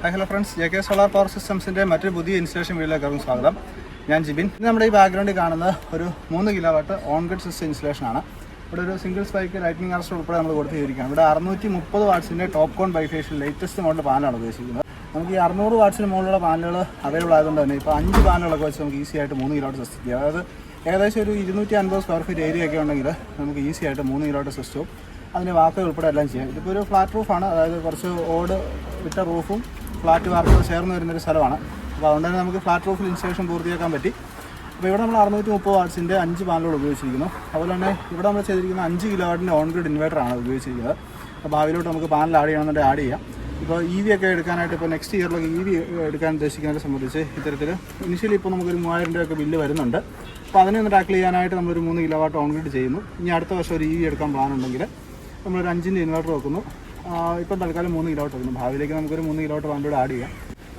Hi hello friends, JK solar power സിസ്റ്റംസിൻ്റെ മറ്റൊരു പുതിയ ഇൻസ്റ്റലേഷൻ വീഡിയോയിലേക്ക് സ്വാഗതം. ഞാൻ ജിബിൻ. ഇന്ന് നമ്മുടെ ഈ ബാക്ക്ഗ്രൗണ്ടിൽ കാണുന്ന ഒരു 3 കിലോവാട്ട് ഓൺ ഗ്രിഡ് സിസ്റ്റം ഇൻസ്റ്റലേഷനാണ്. ഇവിടെ ഒരു സിംഗിൾ സ്പൈക്ക് ലൈറ്റിംഗ് അറസ്റ്റർ ഉൾപ്പെടെ നമ്മൾ കൊടുത്തിരിക്കുകയാണ്. ഇവിടെ 630 വാട്ട്സിൻ്റെ top con bifacial latest model പാനലാണ് ഉദ്ദേശിക്കുന്നത്. നമുക്ക് ഈ 600 വാട്ട്സിന് മുകളിലുള്ള പാനലുകൾ അവൈലബിൾ ആയതുകൊണ്ട് തന്നെ ഇപ്പോൾ 5 പാനലുകളൊക്കെ വെച്ച് നമുക്ക് ഈസി ആയിട്ട് 3 കിലോവാട്ട് സിസ്റ്റം ചെയ്യാം. അതായത് ഏകദേശം ഒരു 250 സ്ക്വയർ ഫീറ്റ് ഏരിയ ഒക്കെ ഉണ്ടെങ്കിൽ നമുക്ക് ഈസി ആയിട്ട് 3 കിലോവാട്ട് സിസ്റ്റവും അതിൻ്റെ വാക്കുകൾ ഉൾപ്പെടെ എല്ലാം ചെയ്യാം. ഇതിപ്പോൾ ഒരു ഫ്ലാറ്റ് റൂഫാണ്, അതായത് കുറച്ച് ഓട് വിട്ട റൂഫും ഫ്ലാറ്റ് വാർക്കുകൾ ചേർന്ന് വരുന്നൊരു സ്ഥലമാണ്. അപ്പോൾ അതുകൊണ്ട് തന്നെ നമുക്ക് ഫ്ലാറ്റ് റൂഫിൽ ഇൻസ്റ്റലേഷൻ പൂർത്തിയാക്കാൻ പറ്റി. അപ്പോൾ ഇവിടെ നമ്മൾ 630 വാട്ട്സിൻ്റെ 5 പാനലുകൾ ഉപയോഗിച്ചിരിക്കുന്നു. അതുപോലെ തന്നെ ഇവിടെ നമ്മൾ ചെയ്തിരിക്കുന്ന 5 കിലോവാട്ടിൻ്റെ ഓൺ ഗ്രിഡ് ഇൻവേർട്ടറാണ് ഉപയോഗിച്ചിരിക്കുന്നത്. അപ്പോൾ ഭാവിയിലോട്ട് നമുക്ക് പാനൽ ആഡ് ചെയ്യണമെന്നുണ്ടെങ്കിൽ ആഡ് ചെയ്യാം. ഇപ്പോൾ EV ഒക്കെ എടുക്കാനായിട്ട് ഇപ്പോൾ നെക്സ്റ്റ് ഇയറിലൊക്കെ EV എടുക്കാൻ ഉദ്ദേശിക്കുന്നതിനെ സംബന്ധിച്ച് ഇത്തരത്തിൽ ഇനിഷ്യലി ഇപ്പോൾ നമുക്കൊരു 3000 രൂപയൊക്കെ ബില്ല് വരുന്നുണ്ട്. അപ്പോൾ അതിനെ ഒന്ന് ടാക്കിൾ ചെയ്യാനായിട്ട് നമ്മളൊരു 3 കിലോവാട്ട് ഓൺ ഗ്രിഡ് ചെയ്യുന്നു. ഇനി അടുത്ത വർഷം ഒരു EV എടുക്കാൻ പ്ലാൻ ഉണ്ടെങ്കിൽ നമ്മളൊരു 5ൻ്റെ ഇൻവേർട്ടർ വെക്കുന്നു. ഇപ്പം തൽക്കാലം 3 കിലോവാട്ട് വെക്കുന്നു. ഭാവിയിലേക്ക് നമുക്കൊരു 3 കിലോവാട്ട് പാനലോട് ആഡ് ചെയ്യാം.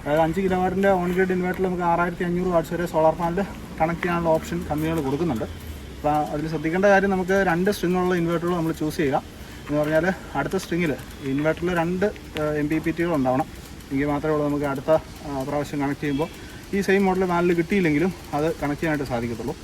അതായത് 5 കിലോവാട്ടിൻ്റെ ഓൺ ഗ്രിഡ് ഇൻവേർട്ടറിൽ നമുക്ക് 6500 വാട്ട്സ് വരെ സോളാർ പാനൽ കണക്ട് ചെയ്യാനുള്ള ഓപ്ഷൻ കമ്പനികൾ കൊടുക്കുന്നുണ്ട്. അപ്പോൾ അതിൽ ശ്രദ്ധിക്കേണ്ട കാര്യം, നമുക്ക് 2 സ്ട്രിങ്ങുള്ള ഇൻവേർട്ടറുകൾ നമ്മൾ ചൂസ് ചെയ്യുക. എന്ന് പറഞ്ഞാൽ അടുത്ത സ്ട്രിങ്ങിൽ ഇൻവേർട്ടറിൽ 2 MPPT ഉണ്ടാവണം. എങ്കിൽ മാത്രമേ ഉള്ളൂ നമുക്ക് അടുത്ത പ്രാവശ്യം കണക്ട് ചെയ്യുമ്പോൾ ഈ സെയിം മോഡൽ പാനൽ കിട്ടിയില്ലെങ്കിലും അത് കണക്ട് ചെയ്യാനായിട്ട് സാധിക്കത്തുള്ളൂ.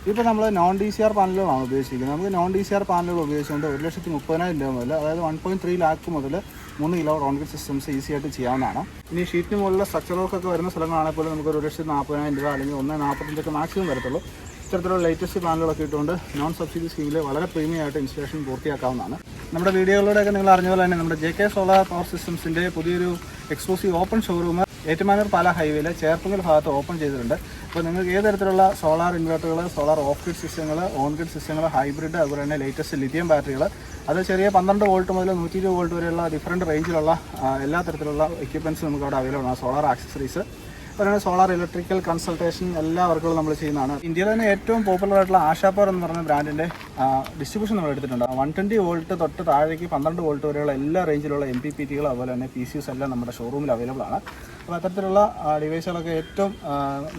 ഇപ്പോൾ നമ്മൾ നോൺ DCR പാനലുകളാണ് ഉപയോഗിച്ചിരിക്കുന്നത്. നമുക്ക് നോൺ DCR പാനലുകൾ ഉപയോഗിച്ചുകൊണ്ട് 1,30,000 രൂപ മുതൽ, അതായത് 1.3 ലാക്ക് മുതൽ 3 kilo on grid systems easy ആയിട്ട് ചെയ്യാവുന്നതാണ്. ഇനി ഷീറ്റിന് മുകളിലെ സ്ട്രക്ചർ വർക്കൊക്കെ വരുന്ന സ്ഥലങ്ങളാണെങ്കിൽ പോലും നമുക്ക് 1,40,000 രൂപ അല്ലെങ്കിൽ 1,45 മാക്സിമം വരത്തുള്ളൂ. ഇത്തരത്തിലുള്ള ലേറ്റസ്റ്റ് പാനലുകളൊക്കെ ഇട്ടുകൊണ്ട് നോൺ സബ്സിഡി സ്കീമിൽ വളരെ പ്രീമിയം ആയിട്ട് ഇൻസ്റ്റലേഷൻ പൂർത്തിയാക്കാവുന്നതാണ്. നമ്മുടെ വീഡിയോകളിലൂടെയൊക്കെ നിങ്ങൾ അറിഞ്ഞ പോലെ തന്നെ നമ്മുടെ JK സോളാർ പവർ സിസ്റ്റംസിൻ്റെ പുതിയൊരു എക്സ്ക്ലൂസീവ് ഓപ്പൺ ഷോറൂം ഏറ്റുമാനൂർ പാല ഹൈവേയിൽ ചേർപ്പുങ്കൽ ഭാഗത്ത് ഓപ്പൺ ചെയ്തിട്ടുണ്ട്. അപ്പോൾ നിങ്ങൾക്ക് ഏത് തരത്തിലുള്ള സോളാർ ഇൻവെർട്ടറുകൾ, സോളാർ ഓഫ് ഗ്രിഡ് സിസ്റ്റങ്ങൾ, ഓൺ ഗ്രിഡ് സിസ്റ്റങ്ങൾ, ഹൈബ്രിഡ്, അതുപോലെ തന്നെ ലേറ്റസ്റ്റ് ലിഥിയം ബാറ്ററികൾ, അത് ചെറിയ 12 വോൾട്ട് മുതൽ 120 വോൾട്ട് വരെയുള്ള ഡിഫറൻറ്റ് റേഞ്ചിലുള്ള എല്ലാ തരത്തിലുള്ള എക്യുപ്മെൻറ്റ്സ് നമുക്ക് അവിടെ അവൈലബിൾ ആണ്. സോളാർ ആക്സസറീസ്, അതുപോലെ സോളാർ ഇലക്ട്രിക്കൽ കൺസൾട്ടേഷൻ, എല്ലാ വർക്കുകളും നമ്മൾ ചെയ്യുന്നതാണ്. ഇന്ത്യയിൽ തന്നെ ഏറ്റവും പോപ്പുലർ ആയിട്ടുള്ള ആശാപവർ എന്ന് പറഞ്ഞ ബ്രാൻഡിൻ്റെ ഡിസ്ട്രിബ്യൂഷൻ നമ്മൾ എടുത്തിട്ടുണ്ട്. 120 വോൾട്ട് തൊട്ട് താഴേക്ക് 12 വോൾട്ട് വരെയുള്ള എല്ലാ റേഞ്ചിലുള്ള MPPTകൾ, അതുപോലെ തന്നെ PCUs എല്ലാം നമ്മുടെ ഷോറൂമിൽ അവൈലബിൾ ആണ്. അപ്പോൾ അത്തരത്തിലുള്ള ഡിവൈസുകളൊക്കെ ഏറ്റവും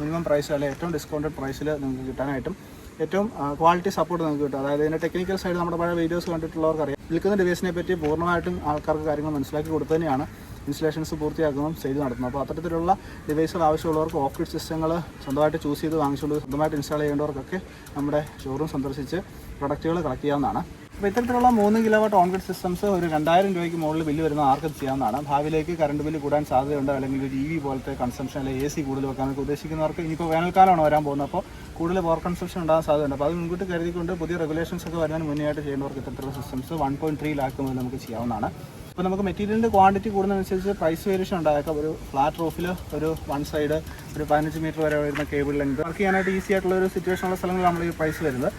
മിനിമം പ്രൈസിൽ അല്ലെങ്കിൽ ഏറ്റവും ഡിസ്കൗണ്ടഡ് പ്രൈസിൽ നിങ്ങൾക്ക് കിട്ടാനായിട്ടും ഏറ്റവും ക്വാളിറ്റി സപ്പോർട്ട് നമുക്ക് കിട്ടും. അതായത് ഇതിൻ്റെ ടെക്നിക്കൽ സൈഡ് നമ്മുടെ പഴയ വീഡിയോസ് കണ്ടിട്ടുള്ളവർക്കറിയാം. വിൽക്കുന്ന ഡിവൈസിനെ പറ്റി പൂർണ്ണമായിട്ടും ആൾക്കാർക്ക് കാര്യങ്ങൾ മനസ്സിലാക്കി കൊടുത്തു തന്നെയാണ് ഇൻസ്റ്റലേഷൻസ് പൂർത്തിയാക്കുന്നതും സ്റ്റേജ് നടത്തുന്നത്. അപ്പോൾ അത്തരത്തിലുള്ള ഡിവൈസുകൾ ആവശ്യമുള്ളവർക്ക്, ഓഫ് ഗ്രിഡ് സിസ്റ്റങ്ങൾ സ്വന്തമായിട്ട് ചൂസ് ചെയ്ത് വാങ്ങിച്ചുകൊണ്ട് സ്വന്തമായിട്ട് ഇൻസ്റ്റാൾ ചെയ്യേണ്ടവർക്കൊക്കെ നമ്മുടെ ഷോറൂം സന്ദർശിച്ച് പ്രൊഡക്റ്റുകൾ കളക്ട് ചെയ്യാവുന്നതാണ്. അപ്പോൾ ഇത്തരത്തിലുള്ള 3 കിലോവാട്ട് ഓൺ ഗ്രിഡ് സിസ്റ്റംസ് ഒരു 2000 രൂപയ്ക്ക് മുകളിൽ ബില്ല് വരുന്ന ആർക്കും ചെയ്യാവുന്നതാണ്. ഭാവിയിലേക്ക് കറണ്ട് ബില്ല് കൂടാൻ സാധ്യതയുണ്ട്, അല്ലെങ്കിൽ ഒരു EV പോലത്തെ കൺസംഷൻ അല്ലെങ്കിൽ AC കൂടുതൽ വെക്കാനൊക്കെ ഉദ്ദേശിക്കുന്നവർക്ക് ഇനിയിപ്പോൾ വേനൽക്കാലമാണ് വരാൻ പോകുന്നത്. അപ്പോൾ കൂടുതൽ പവർ കൺസംഷൻ ഉണ്ടാകാൻ സാധ്യതയുണ്ട്. അപ്പോൾ അത് മുൻകൂട്ടി കരുതിക്കൊണ്ട് പുതിയ റെഗുലേഷൻസ് ഒക്കെ വരുന്നതിന് മുന്നേ ആയിട്ട് ചെയ്യേണ്ടവർക്ക് ഇത്തരത്തിലുള്ള സിസ്റ്റംസ് 1.3 ലാക്ക് മുതൽ നമുക്ക് ചെയ്യാവുന്നതാണ്. അപ്പോൾ നമുക്ക് മെറ്റീരിയലിൻ്റെ ക്വാണ്ടിറ്റി കൂടുന്നതനുസരിച്ച് പ്രൈസ് വേരിയേഷൻ ഉണ്ടായേക്കാം. ഒരു ഫ്ലാറ്റ് റൂഫിൽ ഒരു 1 സൈഡ് ഒരു 15 മീറ്റർ വരെ വരുന്ന കേബിൾ ലെങ്ത് വർക്ക് ചെയ്യാനായിട്ട് ഈസി ആയിട്ടുള്ള ഒരു സിറ്റുവേഷനുള്ള സ്ഥലങ്ങളിൽ നമ്മൾ ഈ പ്രൈസ് വരുന്നത്.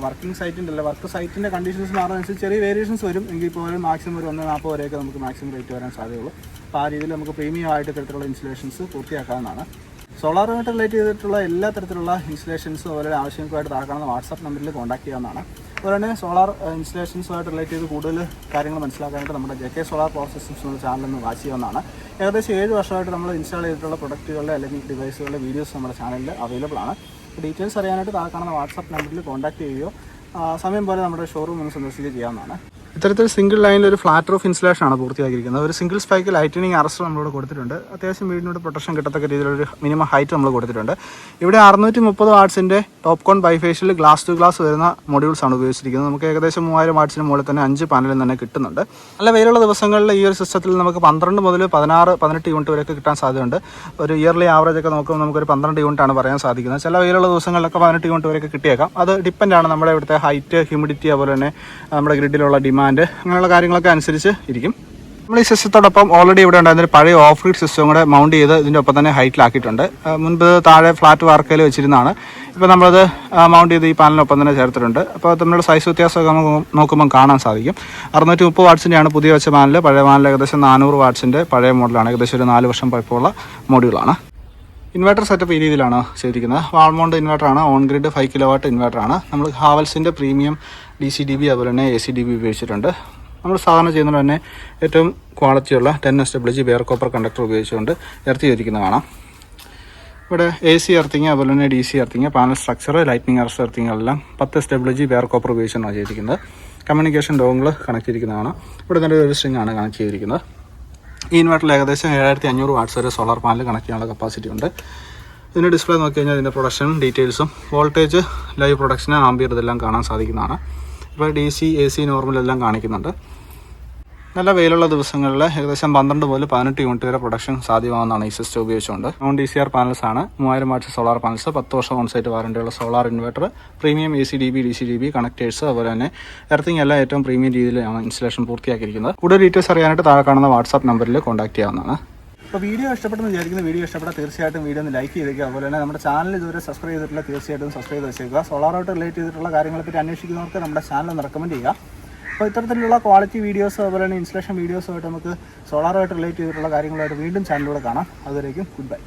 വർക്കിംഗ് സൈറ്റിൻ്റെ അല്ല, വർക്ക് സൈറ്റിൻ്റെ കണ്ടീഷൻസ് മാറുന്നതനുസരിച്ച് ചെറിയ വേരിയേഷൻസ് വരും. എങ്കിൽ പോലും മാക്സിമം ഒരു 1.40 വരെയൊക്കെ നമുക്ക് മാക്സിമം റേറ്റ് വരാൻ സാധ്യതയുള്ളൂ. അപ്പോൾ ആ രീതിയിൽ നമുക്ക് പ്രീമിയം ആയിട്ട് ഇത്തരത്തിലുള്ള ഇൻസ്റ്റലേഷൻസ് പൂർത്തിയാക്കാവുന്നതാണ്. സോളാറുമായിട്ട് റിലേറ്റ് ചെയ്തിട്ടുള്ള എല്ലാ തരത്തിലുള്ള ഇൻസ്റ്റലേഷൻസും അതുപോലെ ആവശ്യങ്ങൾക്കുമായിട്ട് താഴെ വാട്സാപ്പ് നമ്പറിൽ കോൺടാക്ട് ചെയ്യാവുന്നതാണ്. അതുപോലെ തന്നെ സോളാർ ഇൻസ്റ്റലേഷൻസുമായിട്ട് റിലേറ്റ് ചെയ്ത് കൂടുതൽ കാര്യങ്ങൾ മനസ്സിലാക്കാനായിട്ട് നമ്മുടെ JK സോളാർ പവർ സിസ്റ്റംസ് എന്ന ചാനലിൽ വാച്ച് ചെയ്യാവുന്നതാണ്. ഏകദേശം 7 വർഷമായിട്ട് നമ്മൾ ഇൻസ്റ്റാൾ ചെയ്തിട്ടുള്ള പ്രൊഡക്റ്റുകളുടെ അല്ലെങ്കിൽ ഡിവൈസുകളുടെ വീഡിയോസ് നമ്മുടെ ചാനലിൽ അവൈലബിൾ ആണ്. ഡീറ്റെയിൽസ് അറിയാനായിട്ട് താഴെ കാണുന്ന വാട്സാപ്പ് നമ്പറിൽ കോൺടാക്ട് ചെയ്യുകയോ സമയം പോലെ നമ്മുടെ ഷോറൂം ഒന്ന് സന്ദർശിക്കുകയോ ചെയ്യാവുന്നതാണ്. ഇത്തരത്തിൽ സിംഗിൾ ലൈനിൽ ഒരു ഫ്ലാറ്റ് റൂഫ് ഇൻസ്റ്റലേഷനാണ് പൂർത്തിയാക്കിയിരിക്കുന്നത്. ഒരു സിംഗിൾ സ്പൈക്ക് ലൈറ്റനിങ് അറസ്റ്റർ നമ്മളിവിടെ കൊടുത്തിട്ടുണ്ട്. അത്യാവശ്യം വീടിനോട് പ്രൊട്ടക്ഷൻ കിട്ടത്തക്ക രീതിയിലൊരു മിനിമം ഹൈറ്റ് നമ്മൾ കൊടുത്തിട്ടുണ്ട്. ഇവിടെ 630 വാട്ട്സിൻ്റെ top con bifacial glass to glass വരുന്ന മൊഡ്യൂൾസ് ആണ് ഉപയോഗിച്ചിരിക്കുന്നത്. നമുക്ക് ഏകദേശം 3000 വാട്ട്സിന് മുകളിൽ തന്നെ 5 പാനലിൽ തന്നെ കിട്ടുന്നുണ്ട്. നല്ല വെയിലുള്ള ദിവസങ്ങളിൽ ഈ ഒരു സിസ്റ്റത്തിൽ നമുക്ക് 12 മുതൽ 16-18 യൂണിറ്റ് വരെയൊക്കെ കിട്ടാൻ സാധ്യതയുണ്ട്. ഒരു ഇയർലി ആവറേജ് ഒക്കെ നോക്കുമ്പോൾ നമുക്കൊരു 12 യൂണിറ്റാണ് പറയാൻ സാധിക്കുന്നത്. ചില വെയിലുള്ള ദിവസങ്ങളിലൊക്കെ 18 യൂണിറ്റ് വരെയൊക്കെ കിട്ടിയേക്കാം. അത് ഡിപ്പെൻഡാണ് നമ്മുടെ ഇവിടുത്തെ ഹൈറ്റ്, ഹ്യൂമിഡിറ്റി, അതുപോലെ തന്നെ നമ്മുടെ ഗ്രിഡിലുള്ള ഡിമാൻഡ്, അങ്ങനെയുള്ള കാര്യങ്ങളൊക്കെ അനുസരിച്ച് ഇരിക്കും. നമ്മൾ ഈ സിസ്റ്റത്തോടൊപ്പം ഓൾറെഡി ഇവിടെ ഉണ്ടായിരുന്ന പഴയ ഓഫ് ഗ്രിഡ് സിസ്റ്റം കൂടെ മൗണ്ട് ചെയ്ത് ഇതിൻ്റെ ഒപ്പം തന്നെ ഹൈറ്റിലാക്കിയിട്ടുണ്ട്. മുൻപ് താഴെ ഫ്ലാറ്റ് വാർക്കയിൽ വെച്ചിരുന്നതാണ്. ഇപ്പോൾ നമ്മളത് മൗണ്ട് ചെയ്ത് ഈ പാനലിനൊപ്പം തന്നെ ചേർത്തിട്ടുണ്ട്. അപ്പോൾ തമ്മിലുള്ള സൈസ് വ്യത്യാസമൊക്കെ നമുക്ക് നോക്കുമ്പോൾ കാണാൻ സാധിക്കും. 630 വാട്ട്സിൻ്റെയാണ് പുതിയ വെച്ച പാനൽ. പഴയ പാനൽ ഏകദേശം 400 വാട്ട്സിൻ്റെ പഴയ മോഡലാണ്. ഏകദേശം ഒരു 4 വർഷം പഴക്കമുള്ള മോഡ്യൂളാണ്. ഇൻവെർട്ടർ സെറ്റപ്പ് ഈ രീതിയിലാണ് ചെയ്തിരിക്കുന്നത്. വാൾ മൗണ്ട് ഇൻവെർട്ടറാണ്. ഓൺ ഗ്രിഡ് 5 കിലോവാട്ട് ഇൻവെർട്ടറാണ്. നമ്മൾ ഹാവൽസിൻ്റെ പ്രീമിയം DC-DB അതുപോലെ തന്നെ AC-DB ഉപയോഗിച്ചിട്ടുണ്ട്. നമ്മൾ സാധാരണ ചെയ്യുന്നത് തന്നെ ഏറ്റവും ക്വാളിറ്റിയുള്ള 10 SWG ബെയർ കോപ്പർ കണ്ടക്ടർ ഉപയോഗിച്ചുകൊണ്ട് എർത്ത് ചെയ്തിരിക്കുന്നത് കാണാം. ഇവിടെ AC എർത്തിങ്, അതുപോലെ തന്നെ DC earthing, panel structure, lighting arrest എർത്തിങ്ങെല്ലാം 10 SWG ബെയർ കോപ്പർ ഉപയോഗിച്ചാണ് ചെയ്തിരിക്കുന്നത്. കമ്മ്യൂണിക്കേഷൻ ഡോങ്കിൾ കണക്ട് ചെയ്തിരിക്കുന്നതാണ്. ഇവിടെ നല്ലൊരു സ്ട്രിങ് ആണ് കണക്ട് ചെയ്തിരിക്കുന്നത്. ഈ ഇൻവെർട്ടറിൽ ഏകദേശം 7500 വാട്ട്സ് വരെ സോളാർ പാനൽ കണക്ട് ചെയ്യാനുള്ള കപ്പാസിറ്റി ഉണ്ട്. ഇതിൻ്റെ ഡിസ്പ്ലേ നോക്കി കഴിഞ്ഞാൽ ഇതിൻ്റെ പ്രൊഡക്ഷൻ ഡീറ്റെയിൽസും വോൾട്ടേജ്, ലൈവ് പ്രൊഡക്ഷൻ, ആംബിയർ ഇതെല്ലാം കാണാൻ സാധിക്കുന്നതാണ്. ഇപ്പോൾ DC, AC, നോർമൽ എല്ലാം കാണിക്കുന്നുണ്ട്. നല്ല വെയിലുള്ള ദിവസങ്ങളിൽ ഏകദേശം 12 മുതൽ 18 യൂണിറ്റ് വരെ പ്രൊഡക്ഷൻ സാധ്യമാകുന്നതാണ് ഈ സിസ്റ്റം ഉപയോഗിച്ചുകൊണ്ട്. നോൺ DCR പാനൽസ് ആണ്. 3000 വാട്ട്സ് സോളാർ പാനൽസ്, 10 വർഷം ഓൺസൈറ്റ് വാറണ്ടിയുള്ള solar inverter, premium ACDB, DCDB connectors, അതുപോലെ തന്നെ എർത്തിങ് എല്ലാം ഏറ്റവും പ്രീമിയം രീതിയിലാണ് ഇൻസ്റ്റലേഷൻ പൂർത്തിയാക്കിയിരിക്കുന്നത്. കൂടുതൽ ഡീറ്റെയിൽസ് അറിയാനായിട്ട് താഴെ കാണുന്ന വാട്സാപ്പ് നമ്പറിൽ കോൺടാക്ട് ചെയ്യാവുന്നതാണ്. അപ്പോൾ വീഡിയോ ഇഷ്ടപ്പെട്ടെന്ന് വിചാരിക്കുന്നു. വീഡിയോ ഇഷ്ടപ്പെട്ടാൽ തീർച്ചയായിട്ടും വീഡിയോ ഒന്ന് ലൈക്ക് ചെയ്തേക്കുക. അതുപോലെ തന്നെ നമ്മുടെ ചാനൽ ഇതുവരെ സബ്സ്ക്രൈബ് ചെയ്തിട്ടില്ല, തീർച്ചയായിട്ടും സബ്സ്ക്രൈബ് ചെയ്ത് വെച്ചേക്കുക. സോളാറായിട്ട് റിലേറ്റ് ചെയ്തിട്ടുള്ള കാര്യങ്ങളെപ്പറ്റി അന്വേഷിക്കുന്നവർക്ക് നമ്മുടെ ചാനൽ ഒന്ന് റെക്കമെൻഡ് ചെയ്യുക. അപ്പോൾ ഇത്തരത്തിലുള്ള ക്വാളിറ്റി വീഡിയോസ്, അതുപോലെ തന്നെ ഇൻസ്റ്റലേഷൻ വീഡിയോസുമായിട്ട് നമുക്ക് സോളാറുമായിട്ട് റിലേറ്റ് ചെയ്തിട്ടുള്ള കാര്യങ്ങളായിട്ട് വീണ്ടും ചാനലിലൂടെ കാണാം. അതുവരേക്കും ഗുഡ് ബൈ.